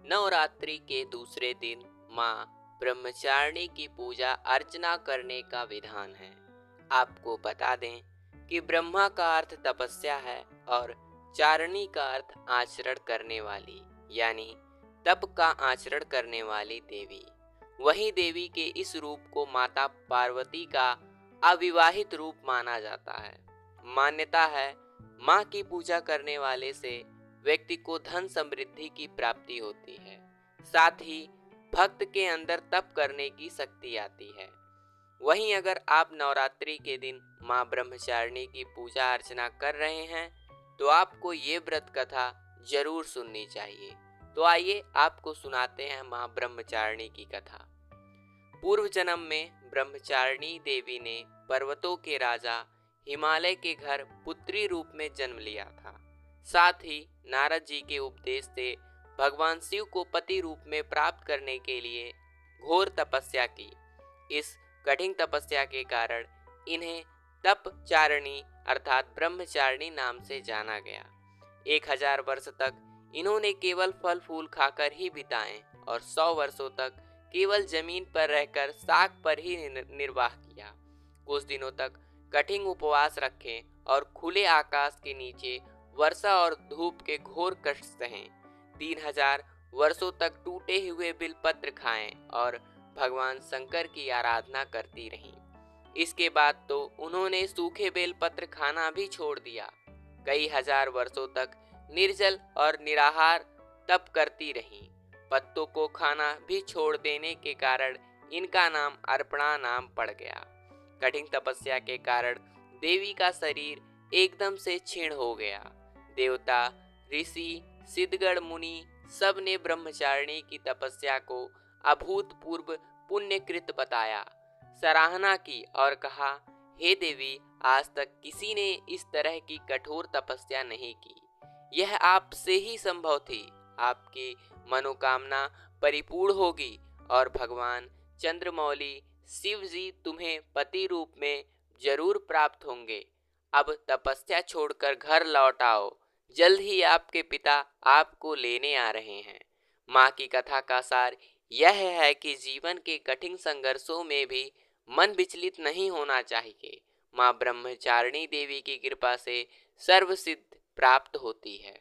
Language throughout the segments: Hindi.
नवरात्रि के दूसरे दिन माँ ब्रह्मचारिणी की पूजा अर्चना करने का विधान है। आपको बता दें कि ब्रह्मा का अर्थ तपस्या है और चारिणी का अर्थ आचरण करने वाली, यानी तप का आचरण करने वाली देवी। वहीं देवी के इस रूप को माता पार्वती का अविवाहित रूप माना जाता है। मान्यता है माँ की पूजा करने वाले से व्यक्ति को धन समृद्धि की प्राप्ति होती है, साथ ही भक्त के अंदर तप करने की शक्ति आती है। वहीं अगर आप नवरात्रि के दिन माँ ब्रह्मचारिणी की पूजा अर्चना कर रहे हैं तो आपको ये व्रत कथा जरूर सुननी चाहिए। तो आइए आपको सुनाते हैं माँ ब्रह्मचारिणी की कथा। पूर्व जन्म में ब्रह्मचारिणी देवी ने पर्वतों के राजा हिमालय के घर पुत्री रूप में जन्म लिया था। साथ ही नारद जी के उपदेश से भगवान शिव को पति रूप में प्राप्त करने के लिए घोर तपस्या की। इस कठिन तपस्या के कारण इन्हें तपचारिणी अर्थात ब्रह्मचारिणी नाम से जाना गया। 1000 वर्ष तक इन्होंने केवल फल फूल खाकर ही बिताए और 100 वर्षों तक केवल जमीन पर रहकर साग पर ही निर्वाह किया। कुछ दिनों तक कठिन उपवास रखे और खुले आकाश के नीचे वर्षा और धूप के घोर कष्ट सहें। 3000 वर्षों तक टूटे हुए बिलपत्र खाएं और भगवान शंकर की आराधना करती रहीं। इसके बाद तो उन्होंने सूखे बेलपत्र खाना भी छोड़ दिया। कई हजार वर्षों तक निर्जल और निराहार तप करती रहीं। पत्तों को खाना भी छोड़ देने के कारण इनका नाम अर्पणा नाम पड़ गया। कठिन तपस्या के कारण देवी का शरीर एकदम से क्षीण हो गया। देवता, ऋषि, सिद्धगण मुनि सब ने ब्रह्मचारिणी की तपस्या को अभूतपूर्व पुण्यकृत बताया, सराहना की और कहा, हे देवी, आज तक किसी ने इस तरह की कठोर तपस्या नहीं की। यह आपसे ही संभव थी। आपकी मनोकामना परिपूर्ण होगी और भगवान चंद्रमौली शिव जी तुम्हें पति रूप में जरूर प्राप्त होंगे। अब तपस्या छोड़कर घर लौट आओ, जल्द ही आपके पिता आपको लेने आ रहे हैं। माँ की कथा का सार यह है कि जीवन के कठिन संघर्षों में भी मन विचलित नहीं होना चाहिए। माँ ब्रह्मचारिणी देवी की कृपा से सर्वसिद्धि प्राप्त होती है।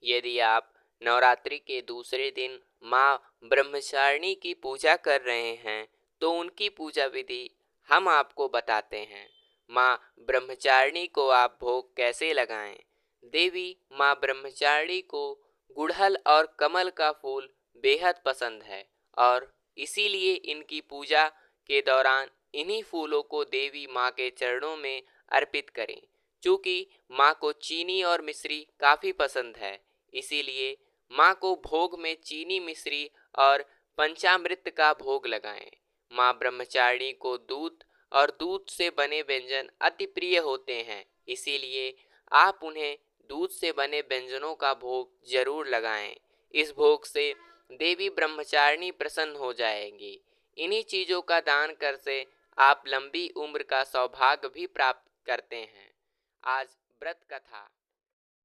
यदि आप नवरात्रि के दूसरे दिन माँ ब्रह्मचारिणी की पूजा कर रहे हैं तो उनकी पूजा विधि हम आपको बताते हैं। माँ ब्रह्मचारिणी को आप भोग कैसे लगाएं? देवी माँ ब्रह्मचारिणी को गुड़हल और कमल का फूल बेहद पसंद है और इसीलिए इनकी पूजा के दौरान इन्हीं फूलों को देवी माँ के चरणों में अर्पित करें। चूँकि माँ को चीनी और मिश्री काफ़ी पसंद है, इसीलिए माँ को भोग में चीनी, मिश्री और पंचामृत का भोग लगाएं। माँ ब्रह्मचारिणी को दूध और दूध से बने व्यंजन अति प्रिय होते हैं, इसीलिए आप उन्हें दूध से बने व्यंजनों का भोग जरूर लगाएं। इस भोग से देवी ब्रह्मचारिणी प्रसन्न हो जाएंगी। इन्हीं चीज़ों का दान कर से आप लंबी उम्र का सौभाग्य भी प्राप्त करते हैं। आज व्रत कथा